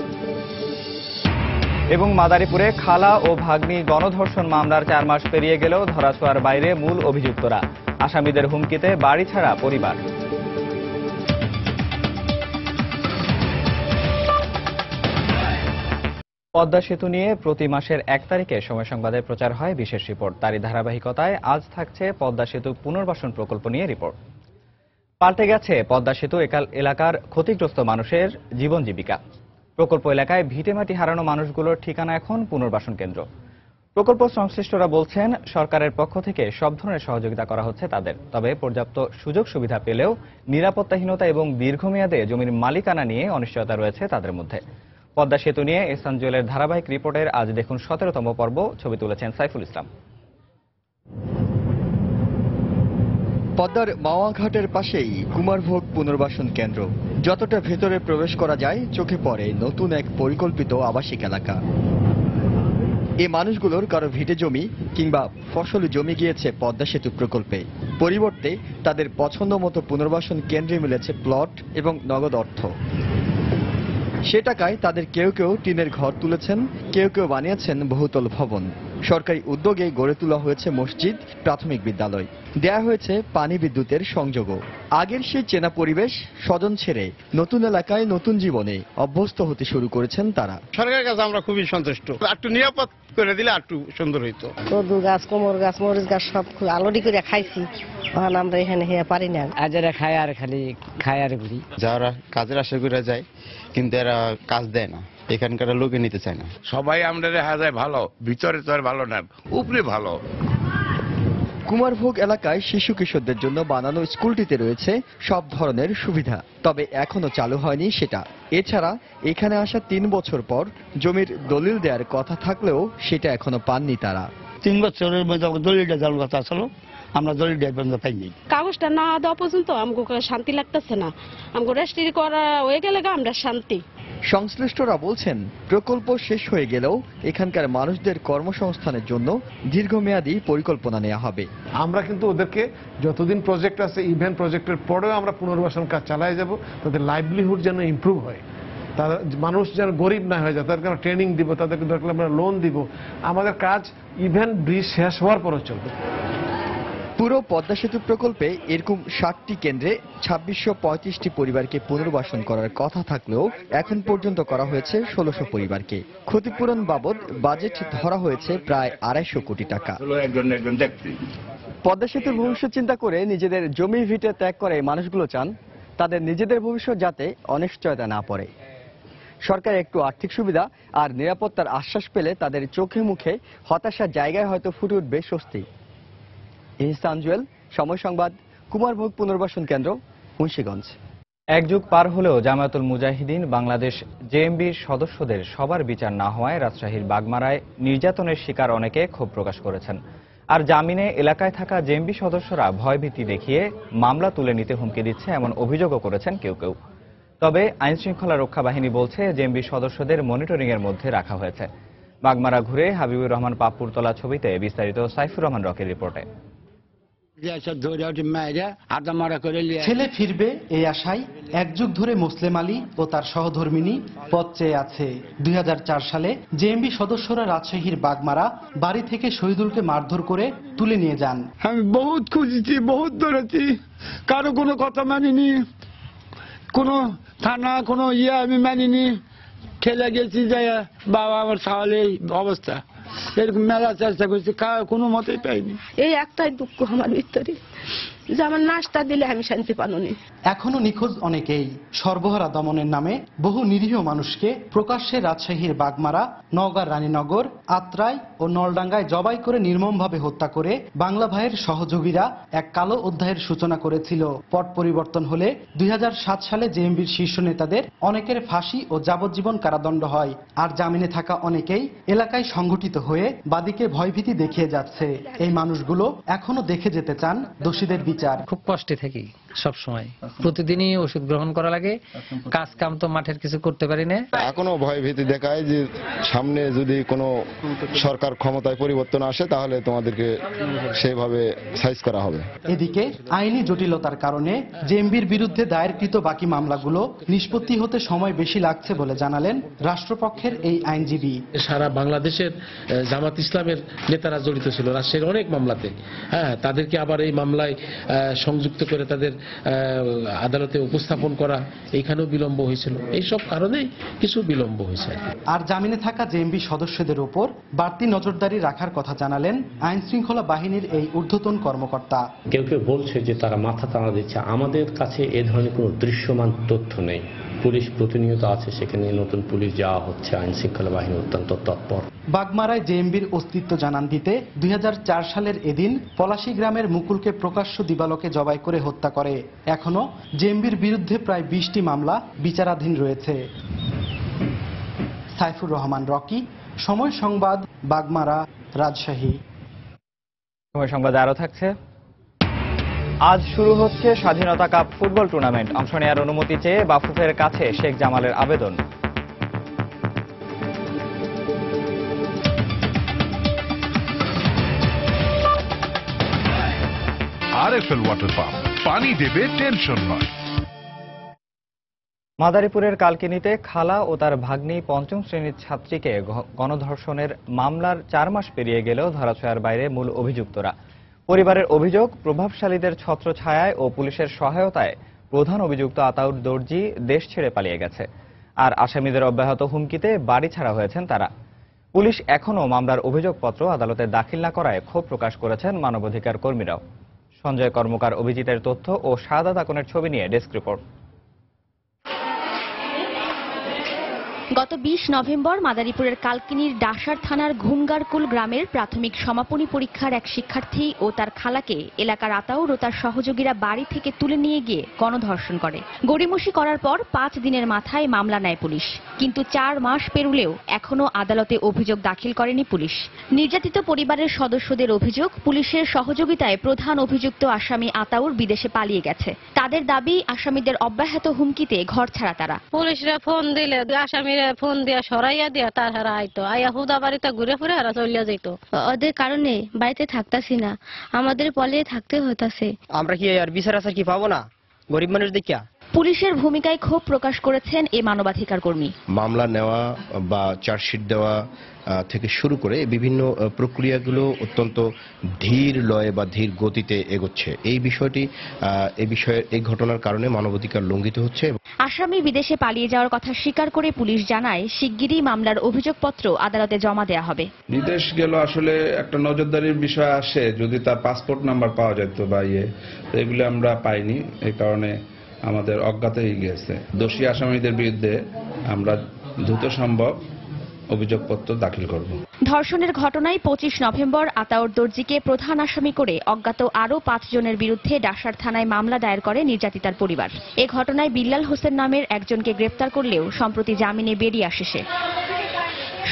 এবং মাদারীপুরে খালা ও ভাগ্নি গণধর্ষণ মামলার 4 মাস পেরিয়ে গেলেও ধরাছোঁয়ার বাইরে মূল অভিযুক্তরা, আসামিদের হুমকিতে বাড়ি ছাড়া পরিবার। পদ্মা সেতু নিয়ে প্রতি মাসের 1 তারিখে সময় সংবাদে প্রচার হয় বিশেষ রিপোর্ট। তারই ধারাবাহিকতায় আজ থাকছে পদ্মা সেতু পুনর্বাসন প্রকল্প নিয়ে রিপোর্ট। পাল্টে গেছে পদ্মা সেতু এলাকার ক্ষতিগ্রস্ত মানুষের জীবন জীবিকা। প্রকল্প এলাকায় ভিটেমাটি হারানো মানুষগুলোর ঠিকানা এখন পুনর্বাসন কেন্দ্র। প্রকল্প সংশ্লিষ্টরা বলছেন, সরকারের পক্ষ থেকে সব ধরনের সহযোগিতা করা হচ্ছে তাদের। তবে পর্যাপ্ত সুযোগ সুবিধা পেলেও নিরাপত্তাহীনতা এবং দীর্ঘমেয়াদে জমির মালিকানা নিয়ে অনিশ্চয়তা রয়েছে তাদের মধ্যে। পদ্মা সেতু নিয়ে এহসান জুয়েলের ধারাবাহিক রিপোর্টের আজ দেখুন 17তম পর্ব। ছবি তুলেছেন সাইফুল ইসলাম। পদ্মার মাওয়া ঘাটের পাশেই কুমারভোগ পুনর্বাসন কেন্দ্র। যতটা ভেতরে প্রবেশ করা যায় চোখে পড়ে নতুন এক পরিকল্পিত আবাসিক এলাকা। এই মানুষগুলোর কারো ভিটে জমি কিংবা ফসলি জমি গিয়েছে পদ্মা সেতু প্রকল্পে। পরিবর্তে তাদের পছন্দ মতো পুনর্বাসন কেন্দ্রে মিলেছে প্লট এবং নগদ অর্থ। সে টাকায় তাদের কেউ কেউ টিনের ঘর তুলেছেন, কেউ কেউ বানিয়েছেন বহুতল ভবন। সরকারি উদ্যোগে গড়ে তোলা হয়েছে মসজিদ, প্রাথমিক বিদ্যালয়, দেয়া হয়েছে পানি বিদ্যুতের সংযোগও। আগের সেই চেনা পরিবেশ স্বজন ছেড়ে নতুন এলাকায় নতুন জীবনে অভ্যস্ত হতে শুরু করেছেন তারা। সরকারের কাছে আমরা খুবই সন্তুষ্ট, একটু নিরাপদ করে দিলে একটু সুন্দর হইতো। কদু গাছ, কোমর গাছ, মরিচ গাছ সব আলোডি করে খাইছি। আমরা এখানে পারি না, আজারা খায় আর খালি খায় আর ঘুরি। যারা কাজের আশা করে যায় কিন্তু এরা কাজ দেয় না, এখানকার লোকে নিতে চায় না। সবাই আমরা দেখা যায় ভালো, ভিতরে তো আর ভালো না, উপরে ভালো। কুমারভোগ এলাকায় শিশু কিশোরদের জন্য বানানো স্কুলটিতে রয়েছে সব ধরনের সুবিধা, তবে এখনো চালু হয়নি সেটা। এছাড়া এখানে আসা 3 বছর পর জমির দলিল দেওয়ার কথা থাকলেও সেটা এখনো পাননি তারা। 3 বছরের মধ্যে দলিলটা দেওয়ার কথা আসলো, আমরা দলিলটা পর্যন্ত পাইনি। কাগজটা না দেওয়া পর্যন্ত আমাকে শান্তি লাগতেছে না। আমাকে রেজিস্ট্রি করা হয়ে গেলে আমরা শান্তি। সংশ্লিষ্টরা বলছেন প্রকল্প শেষ হয়ে গেলেও এখানকার মানুষদের কর্মসংস্থানের জন্য দীর্ঘমেয়াদী পরিকল্পনা নেওয়া হবে। আমরা কিন্তু ওদেরকে যতদিন প্রজেক্ট আছে ইভেন্ট প্রজেক্টের পরেও আমরা পুনর্বাসন কাজ চালিয়ে যাব, তাদের লাইভলিহুড যেন ইমপ্রুভ হয়, তারা মানুষ যেন গরিব না হয়ে যায়, তাদেরকে আমরা ট্রেনিং দিব, তাদেরকে দরকার আমরা লোন দিব। আমাদের কাজ ইভেন্ট ব্রিজ শেষ হওয়ার পরে চলবে। পুরো পদ্মা সেতু প্রকল্পে এরকম 60টি কেন্দ্রে 2635টি পরিবারকে পুনর্বাসন করার কথা থাকলেও এখন পর্যন্ত করা হয়েছে 1600 পরিবারকে। ক্ষতিপূরণ বাবদ বাজেট ধরা হয়েছে প্রায় 250 কোটি টাকা। পদ্মা সেতুর ভবিষ্যৎ চিন্তা করে নিজেদের জমি ভিটে ত্যাগ করে মানুষগুলো চান তাদের নিজেদের ভবিষ্যৎ যাতে অনিশ্চয়তা না পড়ে। সরকার একটু আর্থিক সুবিধা আর নিরাপত্তার আশ্বাস পেলে তাদের চোখে মুখে হতাশার জায়গায় হয়তো ফুটে উঠবে স্বস্তি। ইহসান জুয়েল, সময় সংবাদ, কুমারভোগ পুনর্বাসন কেন্দ্র, মুন্সিগঞ্জ। এক যুগ পার হলেও জামায়াতুল মুজাহিদিন বাংলাদেশ জেএমবির সদস্যদের সবার বিচার না হওয়ায় রাজশাহীর বাগমারায় নির্যাতনের শিকার অনেকে ক্ষোভ প্রকাশ করেছেন। আর জামিনে এলাকায় থাকা জেএমবি সদস্যরা ভয়ভীতি দেখিয়ে মামলা তুলে নিতে হুমকি দিচ্ছে এমন অভিযোগও করেছেন কেউ কেউ। তবে আইনশৃঙ্খলা রক্ষা বাহিনী বলছে জেএমবি সদস্যদের মনিটরিং এর মধ্যে রাখা হয়েছে। বাগমারা ঘুরে হাবিবুর রহমান পাপ্পুর তোলা ছবিতে বিস্তারিত সাইফুর রহমান রকির রিপোর্টে। ছেলে ফিরবে এই আশায় এক যুগ ধরে মুসলিম আলী ও তার সহধর্মিনী পথ চেয়ে আছে। 2004 সালে জেএমবি সদস্যরা রাজশাহীর বাগমারা বাড়ি থেকে শহীদুলকে মারধর করে তুলে নিয়ে যান। আমি বহুত খুঁজেছি, বহুত ধরেছি, কারো কোনো কথা মানিনি, কোনো থানা কোনো আমি মানিনি, খেলে গেছি যাই বাবা আমার তাহলে অবস্থা এরকম মেলা চেষ্টা করছি, কোনো মতেই পাইনি। এই একটাই দুঃখ আমার ভিতরে যে আমার নাশটা দিলে আমি শান্তি পানুনি। এখনো নিখোঁজ অনেকেই। সর্বহারা দমনের নামে বহু নিরীহ মানুষকে প্রকাশ্যে রাজশাহীর বাগমারা, নওগাঁর রানীনগর, আত্রাই ও নলডাঙ্গায় জবাই করে নির্মমভাবে হত্যা করে বাংলা ভাইয়ের সহযোগীরা এক কালো অধ্যায়ের সূচনা করেছিল। পট পরিবর্তন হলে 2007 সালে জেএমবির শীর্ষ নেতাদের অনেকের ফাঁসি ও যাবজ্জীবন কারাদণ্ড হয়। আর জামিনে থাকা অনেকেই এলাকায় সংগঠিত হয়ে বাদীকে ভয়ভীতি দেখিয়ে যাচ্ছে। এই মানুষগুলো এখনো দেখে যেতে চান দোষীদের বিচার। খুব কষ্টে থাকি সব সময়, প্রতিদিনই ওষুধ গ্রহণ করা লাগে, কাজ কাম তো মাঠের কিছু করতে পারি না। এখনো ভয় ভীতি দেখায় যে সামনে যদি কোনো সরকার ক্ষমতায় পরিবর্তন আসে তাহলে তোমাদেরকে সেভাবে সাইজ করা হবে। এদিকে আইনি জটিলতার কারণে জেএমবির বিরুদ্ধে দায়েরকৃত বাকি মামলাগুলো নিষ্পত্তি হতে সময় বেশি লাগছে বলে জানালেন রাষ্ট্রপক্ষের এই আইনজীবী। সারা বাংলাদেশের জামাত ইসলামের নেতারা জড়িত ছিল রাজশাহীর অনেক মামলাতে। হ্যাঁ, তাদেরকে আবার এই মামলায় সংযুক্ত করে তাদের আদালতে উপস্থাপন করা, এইখানেও বিলম্ব হয়েছিল। এইসব কারণেই কিছু বিলম্ব হয়েছে। আর জামিনে থাকা জেএমবি সদস্যদের উপর বাড়তি নজরদারি রাখার কথা জানালেন আইন শৃঙ্খলা বাহিনীর এই ঊর্ধ্বতন কর্মকর্তা। কেউ কেউ বলছে যে তারা মাথা টানা দিচ্ছে, আমাদের কাছে এ ধরনের কোনো দৃশ্যমান তথ্য নেই। পুলিশ প্রতিনিয়ত আছে, সেখানে নতুন পুলিশ যাওয়া হচ্ছে, আইন শৃঙ্খলা বাহিনী অত্যন্ত তৎপর। বাগমারায় জেএমবির অস্তিত্ব জানান দিতে 2004 সালের এদিন পলাশী গ্রামের মুকুলকে প্রকাশ্য দিবালোকে জবাই করে হত্যা করে। এখনো জেএমবির বিরুদ্ধে প্রায় 20টি মামলা বিচারাধীন রয়েছে। সাইফুর রহমান রকি, সময় সংবাদ, বাগমারা, রাজশাহী। সময় সংবাদে আরো থাকছে। আজ শুরু হচ্ছে স্বাধীনতা কাপ ফুটবল টুর্নামেন্ট। অংশ নেওয়ার অনুমতি চেয়ে বাফুফের কাছে শেখ জামালের আবেদন। আরএফএল ওয়াটার পাম্প, পানি দেবে টেনশন নয়। মাদারীপুরের কালকিনিতে খালা ও তার ভাগ্নি 5ম শ্রেণীর ছাত্রীকে গণধর্ষণের মামলার 4 মাস পেরিয়ে গেলেও ধরাছোঁয়ার বাইরে মূল অভিযুক্তরা। পরিবারের অভিযোগ, প্রভাবশালীদের ছত্রছায়ায় ও পুলিশের সহায়তায় প্রধান অভিযুক্ত আতাউর দর্জি দেশ ছেড়ে পালিয়ে গেছে। আর আসামিদের অব্যাহত হুমকিতে বাড়ি ছাড়া হয়েছেন তারা। পুলিশ এখনও মামলার অভিযোগপত্র আদালতে দাখিল না করায় ক্ষোভ প্রকাশ করেছেন মানবাধিকার কর্মীরাও। সঞ্জয় কর্মকার অভিজিতের তথ্য ও শাহাদাত আকনের ছবি নিয়ে ডেস্ক রিপোর্ট। গত 20 নভেম্বর মাদারীপুরের কালকিনির ডাসার থানার ঘুমগারকুল গ্রামের প্রাথমিক সমাপনী পরীক্ষার এক শিক্ষার্থী ও তার খালাকে এলাকার আতাউর ও তার সহযোগীরা বাড়ি থেকে তুলে নিয়ে গিয়ে গণধর্ষণ করে। গড়িমসি করার পর 5 দিনের মাথায় মামলা নেয় পুলিশ, কিন্তু 4 মাস পেরুলেও এখনো আদালতে অভিযোগ দাখিল করেনি পুলিশ। নির্যাতিত পরিবারের সদস্যদের অভিযোগ, পুলিশের সহযোগিতায় প্রধান অভিযুক্ত আসামি আতাউর বিদেশে পালিয়ে গেছে। তাদের দাবি, আসামিদের অব্যাহত হুমকিতে ঘর ছাড়া তারা। পুলিশরা ফোন দিলে আসামিরা ফোন দিয়া সরাইয়া দিয়া তারা আইতো, আইয়া হুদা বাড়িতে ঘুরে ফিরে হারা চলিয়া যেত। ওদের কারণে বাড়িতে থাকতাছি না, আমাদের পলিয়ে থাকতে হইতাছে। আমরা কি আর বিচার আচার কি পাবো না গরিব মানুষ দেখিয়া? পুলিশের ভূমিকায় ক্ষোভ প্রকাশ করেছেন এই মানবাধিকার কর্মী। মামলা নেওয়া বা চার্জশিট দেওয়া থেকে শুরু করে বিভিন্ন প্রক্রিয়াগুলো অত্যন্ত ধীর লয়ে বা ধীর গতিতে এগোচ্ছে। এই বিষয়ে এই ঘটনার কারণে মানবাধিকার লঙ্ঘিত হচ্ছে। আসামি বিদেশে পালিয়ে যাওয়ার কথা স্বীকার করে পুলিশ জানায়, শিগগিরই মামলার অভিযোগপত্র আদালতে জমা দেওয়া হবে। বিদেশ গেল আসলে একটা নজরদারির বিষয় আসে, যদি তার পাসপোর্ট নাম্বার পাওয়া যেত বা তো এগুলো আমরা পাইনি, এই কারণে আমাদের অজ্ঞাত হয়ে গিয়েছে। দোষী আসামিদের বিরুদ্ধে আমরা দ্রুত সম্ভব অভিযোগপত্র দাখিল করব। ধর্ষণের ঘটনায় 25 নভেম্বর আতাউর দর্জিকে প্রধান আসামি করে অজ্ঞাত আরও 5 জনের বিরুদ্ধে ডাসার থানায় মামলা দায়ের করে নির্যাতিতার পরিবার। এ ঘটনায় বিল্লাল হোসেন নামের একজনকে গ্রেপ্তার করলেও সম্প্রতি জামিনে বেরিয়ে আসে সে।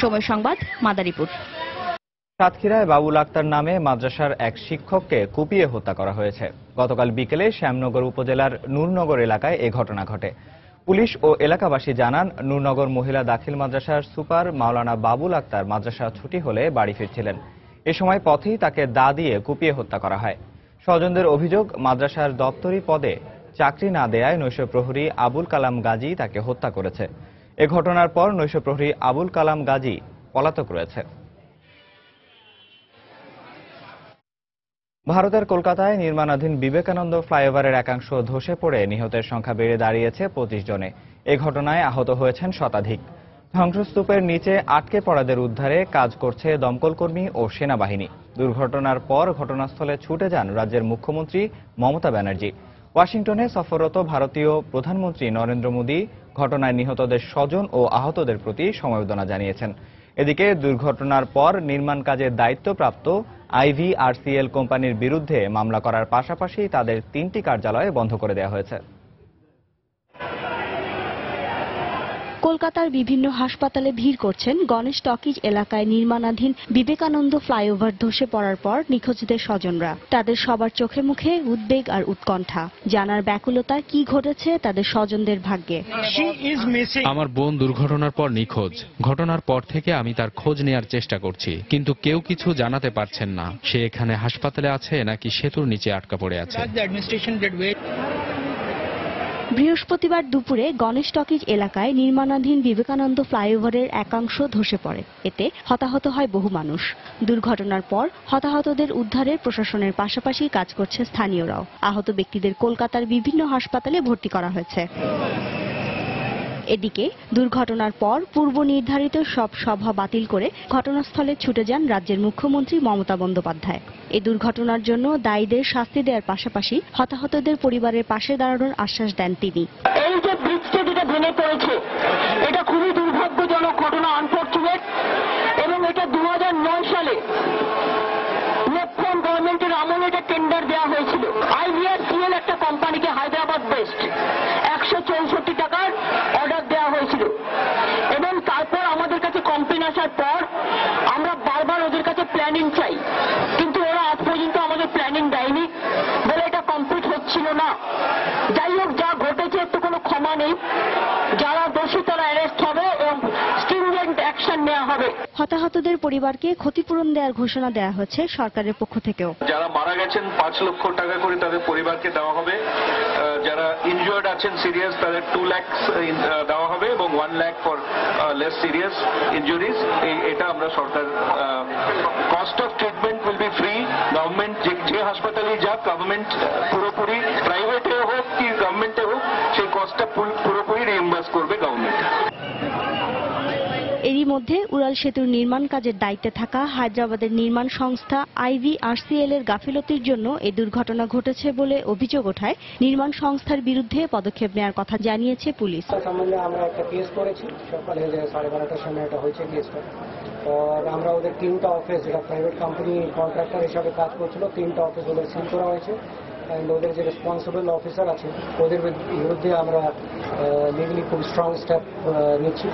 সময় সংবাদ, মাদারীপুর। সাতক্ষীরায় বাবুল আক্তার নামে মাদ্রাসার এক শিক্ষককে কুপিয়ে হত্যা করা হয়েছে। গতকাল বিকেলে শ্যামনগর উপজেলার নূরনগর এলাকায় এ ঘটনা ঘটে। পুলিশ ও এলাকাবাসী জানান, নূরনগর মহিলা দাখিল মাদ্রাসার সুপার মাওলানা বাবুল আক্তার মাদ্রাসা ছুটি হলে বাড়ি ফিরছিলেন। এ সময় পথেই তাকে দা দিয়ে কুপিয়ে হত্যা করা হয়। স্বজনদের অভিযোগ, মাদ্রাসার দপ্তরি পদে চাকরি না দেয়ায় নৈশ প্রহরী আবুল কালাম গাজী তাকে হত্যা করেছে। এ ঘটনার পর নৈশ প্রহরী আবুল কালাম গাজী পলাতক রয়েছে। ভারতের কলকাতায় নির্মাণাধীন বিবেকানন্দ ফ্লাইওভারের একাংশ ধসে পড়ে নিহতের সংখ্যা বেড়ে দাঁড়িয়েছে 25 জনে। এ ঘটনায় আহত হয়েছেন শতাধিক। ধ্বংসস্তূপের নিচে আটকে পড়াদের উদ্ধারে কাজ করছে দমকলকর্মী ও সেনাবাহিনী। দুর্ঘটনার পর ঘটনাস্থলে ছুটে যান রাজ্যের মুখ্যমন্ত্রী মমতা ব্যানার্জি। ওয়াশিংটনে সফররত ভারতীয় প্রধানমন্ত্রী নরেন্দ্র মোদী ঘটনায় নিহতদের স্বজন ও আহতদের প্রতি সমবেদনা জানিয়েছেন। এদিকে দুর্ঘটনার পর নির্মাণ কাজের দায়িত্বপ্রাপ্ত IVRCL কোম্পানির বিরুদ্ধে মামলা করার পাশাপাশি তাদের 3টি কার্যালয় বন্ধ করে দেওয়া হয়েছে। কলকাতার বিভিন্ন হাসপাতালে ভিড় করছেন গণেশ টকিজ এলাকায় নির্মাণাধীন বিবেকানন্দ ফ্লাইওভার ধসে পড়ার পর নিখোঁজদের স্বজনরা। তাদের সবার চোখে মুখে উদ্বেগ আর উৎকণ্ঠা, জানার ব্যাকুলতা কি ঘটেছে তাদের স্বজনদের ভাগ্যে। আমার বোন দুর্ঘটনার পর নিখোঁজ। ঘটনার পর থেকে আমি তার খোঁজ নেয়ার চেষ্টা করছি, কিন্তু কেউ কিছু জানাতে পারছেন না। সে এখানে হাসপাতালে আছে নাকি সেতুর নিচে আটকা পড়ে আছে। বৃহস্পতিবার দুপুরে গণেশ টকিজ এলাকায় নির্মাণাধীন বিবেকানন্দ ফ্লাইওভারের একাংশ ধসে পড়ে। এতে হতাহত হয় বহু মানুষ। দুর্ঘটনার পর হতাহতদের উদ্ধারের প্রশাসনের পাশাপাশি কাজ করছে স্থানীয়রাও। আহত ব্যক্তিদের কলকাতার বিভিন্ন হাসপাতালে ভর্তি করা হয়েছে। এদিকে দুর্ঘটনার পর পূর্ব নির্ধারিত সব সভা বাতিল করে ঘটনাস্থলে ছুটে যান রাজ্যের মুখ্যমন্ত্রী মমতা বন্দ্যোপাধ্যায়। এই দুর্ঘটনার জন্য দায়ীদের শাস্তি দেওয়ার পাশাপাশি হতাহতদের পরিবারের পাশে দাঁড়ানোর আশ্বাস দেন তিনি। এই যে ব্রিজটা যেটা ভেঙে পড়েছে, এটা খুবই দুর্ভাগ্যজনক ঘটনা, আনফরচুনেট। এবং এটা 2009 সালে গভর্নমেন্টের আমলে এটা টেন্ডার দেওয়া হয়েছিল। IVRCL একটা কোম্পানিকে হায়দ্রাবাদ বেস্ট 164 টাকার অর্ডার দেওয়া হয়েছিল। এবং তারপর আমাদের কাছে কমপ্লেন আসার পর আমরা বারবার ওদের কাছে প্ল্যানিং চাই, কিন্তু ওরা আজ পর্যন্ত আমাদের প্ল্যানিং দেয়নি বলে এটা কমপ্লিট হচ্ছিল না। যাই হোক, যা ঘটেছে তো কোনো ক্ষমা নেই। যারা দোষী তারা অ্যারেস্ট হবে এবং স্ট্রিংজেন্ট অ্যাকশন নেওয়া হবে। হতাহতদের পরিবারকে ক্ষতিপূরণ দেওয়ার ঘোষণা দেওয়া হচ্ছে সরকারের পক্ষ থেকেও। যারা মারা গেছেন 5 লক্ষ টাকা করে তাদের পরিবারকে দেওয়া হবে। যারা ইনজুয়ার্ড আছেন সিরিয়াস, তাদের 2 লাখ দেওয়া হবে এবং 1 lakh for less serious injuries. এটা আমরা সরকার, cost of treatment will be free. Government যে হাসপাতালে যাক, গভর্নমেন্ট পুরোপুরি, প্রাইভেটে হোক কি গভর্নমেন্টে হোক, সেই কস্টটা পুরোপুরি রিইম্বার্স করবে গভর্নমেন্ট। এরই এরই মধ্যে উড়াল সেতুর নির্মাণ কাজের দায়িত্বে থাকা হায়দ্রাবাদের নির্মাণ সংস্থা IVRCL এর গাফিলতির জন্য এই দুর্ঘটনা ঘটেছে বলে অভিযোগ ওঠায় নির্মাণ সংস্থার বিরুদ্ধে পদক্ষেপ নেওয়ার কথা জানিয়েছে পুলিশ। সম্বন্ধে আমরা একটা কেস করেছি, সকালে 12:30টার সময় এটা হয়েছে কেসটা। আমরা ওদের 3টা অফিস, যেটা প্রাইভেট কোম্পানি কন্ট্রাক্টর হিসাবে কাজ করছিল, 3টা অফিস ওদের সিল করা হয়েছে। ওদের যে রেসপন্সিবল অফিসার আছে ওদের বিরুদ্ধে আমরা লিগালি খুব স্ট্রং স্টেপ নিচ্ছি।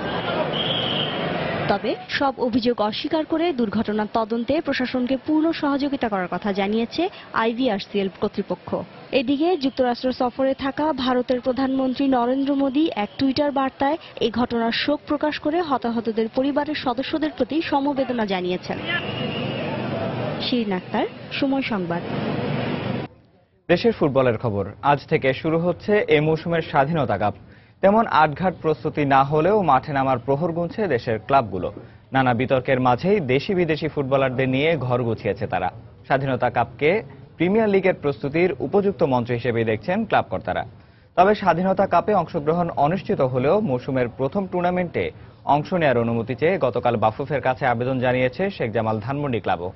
তবে সব অভিযোগ অস্বীকার করে দুর্ঘটনার তদন্তে প্রশাসনকে পূর্ণ সহযোগিতা করার কথা জানিয়েছে IVRCL কর্তৃপক্ষ। এদিকে যুক্তরাষ্ট্র সফরে থাকা ভারতের প্রধানমন্ত্রী নরেন্দ্র মোদী এক টুইটার বার্তায় এই ঘটনার শোক প্রকাশ করে হতাহতদের পরিবারের সদস্যদের প্রতি সমবেদনা জানিয়েছেন। শিরিন আক্তার, সময় সংবাদ। দেশের ফুটবলের খবর। আজ থেকে শুরু হচ্ছে এই মৌসুমের স্বাধীনতা কাপ। তেমন আটঘাট প্রস্তুতি না হলেও মাঠে নামার প্রহর গুনছে দেশের ক্লাবগুলো। নানা বিতর্কের মাঝেই দেশি বিদেশি ফুটবলারদের নিয়ে ঘর গুছিয়েছে তারা। স্বাধীনতা কাপকে প্রিমিয়ার লিগের প্রস্তুতির উপযুক্ত মঞ্চ হিসেবে দেখছেন ক্লাব কর্তারা। তবে স্বাধীনতা কাপে অংশগ্রহণ অনুষ্ঠিত হলেও মৌসুমের প্রথম টুর্নামেন্টে অংশ নেওয়ার অনুমতি চেয়ে গতকাল বাফুফের কাছে আবেদন জানিয়েছে শেখ জামাল ধানমন্ডি ক্লাবও।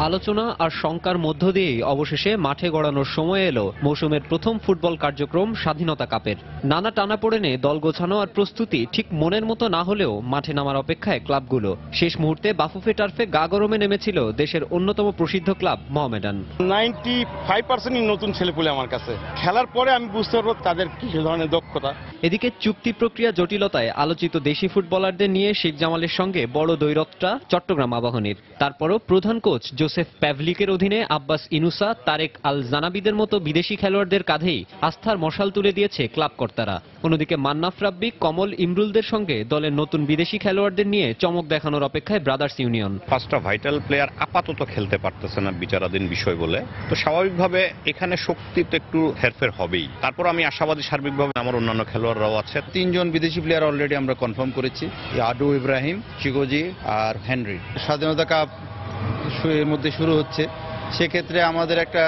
আলোচনা আর শঙ্কার মধ্য দিয়েই অবশেষে মাঠে গড়ানোর সময় এলো মৌসুমের প্রথম ফুটবল কার্যক্রম স্বাধীনতা কাপের। নানা টানাপোড়েনে দল গোছানো আর প্রস্তুতি ঠিক মনের মতো না হলেও মাঠে নামার অপেক্ষায় ক্লাবগুলো। শেষ মুহূর্তে বাফুফে টার্ফে গা গরমে নেমেছিল দেশের অন্যতম প্রসিদ্ধ ক্লাব মোহামেডান। 95% নতুন ছেলেপুলে আমার কাছে। খেলার পরে আমি বুঝতে পারবো তাদের কি ধরনের দক্ষতা। এদিকে চুক্তি প্রক্রিয়া জটিলতায় আলোচিত দেশি ফুটবলারদের নিয়ে শেখ জামালের সঙ্গে বড় দ্বৈরথটা চট্টগ্রাম আবাহনীর। তারপরও প্রধান কোচ জোসেফ প্যাভলিকের অধীনে আব্বাস ইনুসা, তারেক আল জানাবিদের মতো বিদেশি খেলোয়াড়দের কাঁধেই আস্থার মশাল তুলে দিয়েছে ক্লাব কর্তারা। অন্যদিকে মান্নাফ রাব্বি, কমল ইমরুলদের সঙ্গে দলের নতুন বিদেশি খেলোয়াড়দের নিয়ে চমক দেখানোর অপেক্ষায় ব্রাদার্স ইউনিয়ন। 5টা ভাইটাল প্লেয়ার আপাতত খেলতে পারতেছে না বিচারাধীন বিষয় বলে, তো স্বাভাবিকভাবে এখানে শক্তি তো একটু হেরফের হবেই। তারপর আমি আশাবাদী সার্বিকভাবে আমার অন্যান্য খেলোয়াড়রাও আছে। 3 জন বিদেশি প্লেয়ার অলরেডি আমরা কনফার্ম করেছি, আডু ইব্রাহিম, চিকোজি আর হেনরি। স্বাধীনতা কাপ এর মধ্যে শুরু হচ্ছে, সেক্ষেত্রে আমাদের একটা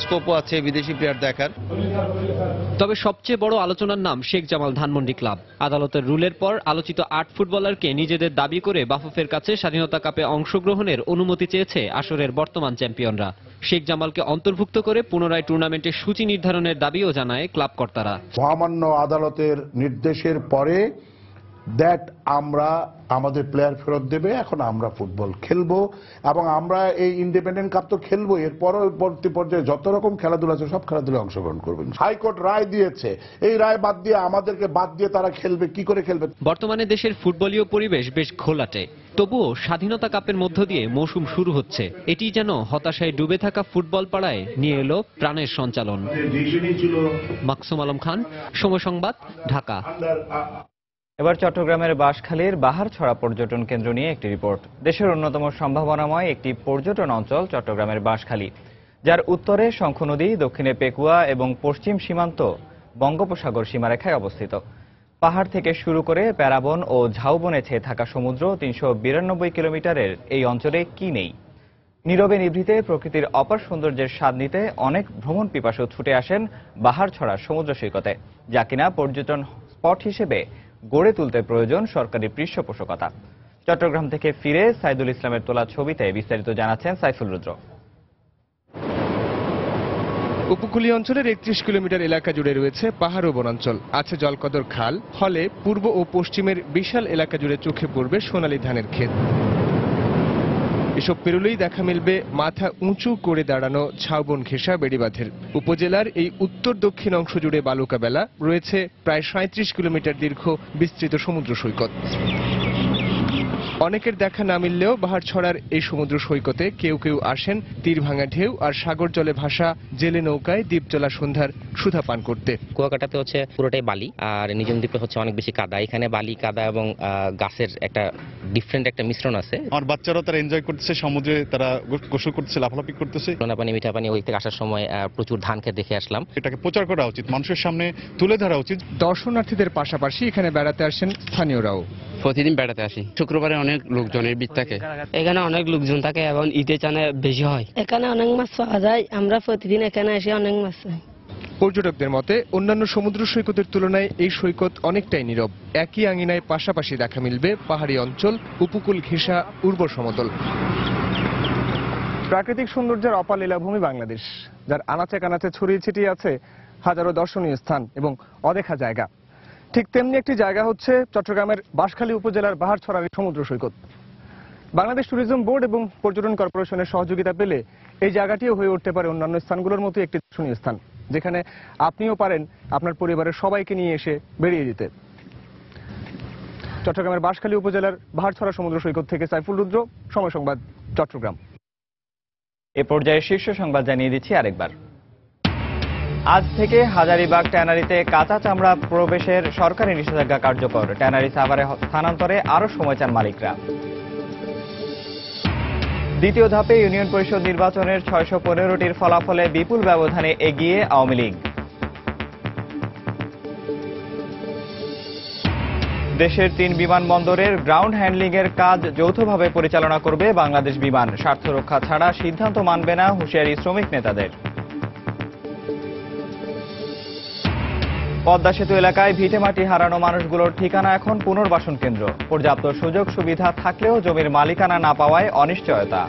স্কোপও আছে বিদেশি প্লেয়ার দেখার। তবে সবচেয়ে বড় আলোচনার নাম শেখ জামাল ধানমন্ডি ক্লাব। আদালতের রুলের পর আলোচিত 8 ফুটবলারকে নিজেদের দাবি করে বাফুফের কাছে স্বাধীনতা কাপে অংশগ্রহণের অনুমতি চেয়েছে আসরের বর্তমান চ্যাম্পিয়নরা। শেখ জামালকে অন্তর্ভুক্ত করে পুনরায় টুর্নামেন্টের সূচি নির্ধারণের দাবিও জানায় ক্লাব কর্তারা। মহামান্য আদালতের নির্দেশের পরে আমরা আমাদের প্লেয়ার ফেরত দেবে, এখন আমরা ফুটবল খেলবো এবং আমরা এই ইন্ডিপেন্ডেন্ট কাপ তো খেলবো। এর পরবর্তী পর্যায়ে যত রকম খেলাধুলা আছে সব খেলাধুলায় অংশগ্রহণ করবেন। হাইকোর্ট রায় দিয়েছে, এই রায় বাদ দিয়ে আমাদেরকে বাদ দিয়ে তারা খেলবে, কি করে খেলবে? বর্তমানে দেশের ফুটবলীয় পরিবেশ বেশ ঘোলাটে। তবুও স্বাধীনতা কাপের মধ্য দিয়ে মৌসুম শুরু হচ্ছে। এটি যেন হতাশায় ডুবে থাকা ফুটবল পাড়ায় নিয়ে এলো প্রাণের সঞ্চালন। মাকসুম আলম খান, সময় সংবাদ, ঢাকা। এবার চট্টগ্রামের বাঁশখালীর বাহারছড়া পর্যটন কেন্দ্র নিয়ে একটি রিপোর্ট। দেশের অন্যতম সম্ভাবনাময় একটি পর্যটন অঞ্চল চট্টগ্রামের বাঁশখালী, যার উত্তরে শঙ্খ নদী, দক্ষিণে পেকুয়া এবং পশ্চিম সীমান্ত বঙ্গোপসাগর সীমারেখায় অবস্থিত। পাহাড় থেকে শুরু করে প্যারাবন ও ঝাউবনে ছেয়ে থাকা সমুদ্র 392 কিলোমিটারের এই অঞ্চলে কি নেই। নীরবে নিভৃতে প্রকৃতির অপার সৌন্দর্যের স্বাদ নিতে অনেক ভ্রমণ পিপাসু ছুটে আসেন বাহারছড়ার সমুদ্র সৈকতে, যা কিনা পর্যটন স্পট হিসেবে গড়ে তুলতে প্রয়োজন সরকারি পৃষ্ঠপোষকতা। চট্টগ্রাম থেকে ফিরে সাইদুল ইসলামের তোলা ছবিতে বিস্তারিত জানাচ্ছেন সাইফুল রুদ্র। উপকূলীয় অঞ্চলের 31 কিলোমিটার এলাকা জুড়ে রয়েছে পাহাড় ও বনাঞ্চল, আছে জলকদর খাল, ফলে পূর্ব ও পশ্চিমের বিশাল এলাকা জুড়ে চোখে পড়বে সোনালী ধানের ক্ষেত। এসব পেরোলেই দেখা মিলবে মাথা উঁচু করে দাঁড়ানো ঝাউবন ঘেঁষা বেড়িবাঁধের। উপজেলার এই উত্তর দক্ষিণ অংশ জুড়ে বালুকা বেলা রয়েছে প্রায় 37 কিলোমিটার দীর্ঘ বিস্তৃত সমুদ্র সৈকত। অনেকের দেখা না মিললেও বাহারছড়ার এই সমুদ্র সৈকতে কেউ কেউ আসেন তীরভাঙা ঢেউ আর সাগর জলে ভাসা জেলে নৌকায় দ্বীপজলা সন্ধ্যার সুধা পান করতে। কুয়াকাটাতে হচ্ছে পুরোটাই বালি আর নিজম দ্বীপে হচ্ছে অনেক বেশি কাদা। এখানে বালি, কাদা এবং গাছের একটা ডিফারেন্ট একটা মিশ্রণ আছে। আমার বাচ্চারাও তারা এনজয় করতেছে, সমুদ্রে তারা গোসল করতেছে, লাফালাফি করতেছে। নোনা পানি, মিঠা পানি, ওই থেকে আসার সময় প্রচুর ধান খেত দেখে আসলাম। এটাকে প্রচার করা উচিত, মানুষের সামনে তুলে ধরা উচিত। দর্শনার্থীদের পাশাপাশি এখানে বেড়াতে আসেন স্থানীয়রাও। প্রতিদিন বেড়াতে আসি, শুক্রবারে অনেক লোকজনের ভিড় থাকে। এখানে অনেক লোকজন থাকে এবং ঈদের চানে বেশি হয়। এখানে অনেক মাছ পাওয়া যায়, আমরা প্রতিদিন এখানে এসে অনেক মাছ পাই। পর্যটকদের মতে অন্যান্য সমুদ্র সৈকতের তুলনায় এই সৈকত অনেকটাই নীরব। একই আঙিনায় পাশাপাশি দেখা মিলবে পাহাড়ি অঞ্চল, উপকূল ঘেঁষা উর্বর সমতল। প্রাকৃতিক সৌন্দর্যের অপার লীলাভূমি বাংলাদেশ, যার আনাচে কানাচে ছড়িয়ে ছিটিয়ে আছে হাজারো দর্শনীয় স্থান এবং অদেখা জায়গা। ঠিক তেমনি একটি জায়গা হচ্ছে চট্টগ্রামের বাঁশখালী উপজেলার বাহারছড়ার সমুদ্র সৈকত। বাংলাদেশ ট্যুরিজম বোর্ড এবং পর্যটন কর্পোরেশনের সহযোগিতা পেলে এই জায়গাটিও হয়ে উঠতে পারে অন্যান্য স্থানগুলোর মতো একটি দর্শনীয় স্থান, যেখানে আপনিও পারেন আপনার পরিবারের সবাইকে নিয়ে এসে বেরিয়ে যেতে। চট্টগ্রামের বাঁশখালী উপজেলার বাহারছড়া সমুদ্র সৈকত থেকে সাইফুল রুদ্র, সময় সংবাদ, চট্টগ্রাম। এ পর্যায়ে শীর্ষ সংবাদ জানিয়ে দিচ্ছি আরেকবার। আজ থেকে হাজারীবাগ ট্যানারিতে কাঁচা চামড়া প্রবেশের সরকারি নিষেধাজ্ঞা কার্যকর। ট্যানারি সাভারে স্থানান্তরে আরও সময় চান মালিকরা। দ্বিতীয় ধাপে ইউনিয়ন পরিষদ নির্বাচনের 615টির ফলাফলে বিপুল ব্যবধানে এগিয়ে আওয়ামী লীগ। দেশের 3 বিমানবন্দরের গ্রাউন্ড হ্যান্ডলিংয়ের কাজ যৌথভাবে পরিচালনা করবে বাংলাদেশ বিমান। স্বার্থ রক্ষা ছাড়া সিদ্ধান্ত মানবে না, হুঁশিয়ারি শ্রমিক নেতাদের। পদ্মা সেতু এলাকায় ভিটেমাটি হারানো মানুষগুলোর ঠিকানা এখন পুনর্বাসন কেন্দ্র। পর্যাপ্ত সুযোগ সুবিধা থাকলেও জমির মালিকানা না পাওয়ায় অনিশ্চয়তা।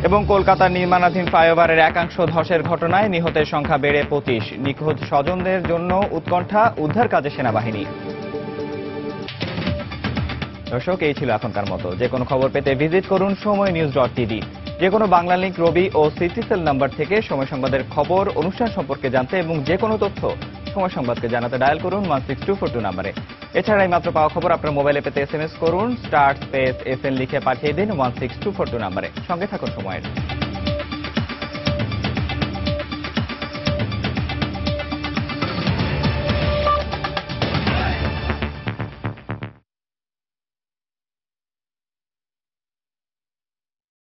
এবং কলকাতার নির্মাণাধীন ফ্লাইওভারের একাংশ ধসের ঘটনায় নিহতের সংখ্যা বেড়ে 25। নিখোঁজ স্বজনদের জন্য উৎকণ্ঠা, উদ্ধার কাজে সেনাবাহিনী। দর্শক, এই ছিল এখনকার মতো। যে কোনো খবর পেতে ভিজিট করুন সময়নিউজ.tv। যে কোনো বাংলা লিংক, রবি ও সিটিসেল নাম্বার থেকে সময় সংবাদের খবর, অনুষ্ঠান সম্পর্কে জানতে এবং যে কোনো তথ্য সময় সংবাদকে জানাতে ডায়াল করুন 16242 নাম্বারে। এছাড়া এই মাত্র পাওয়া খবর আপনার মোবাইলে পেতে SMS করুন *SN লিখে পাঠিয়ে দিন 16242 নাম্বারে। সঙ্গে থাকুন সময়ের।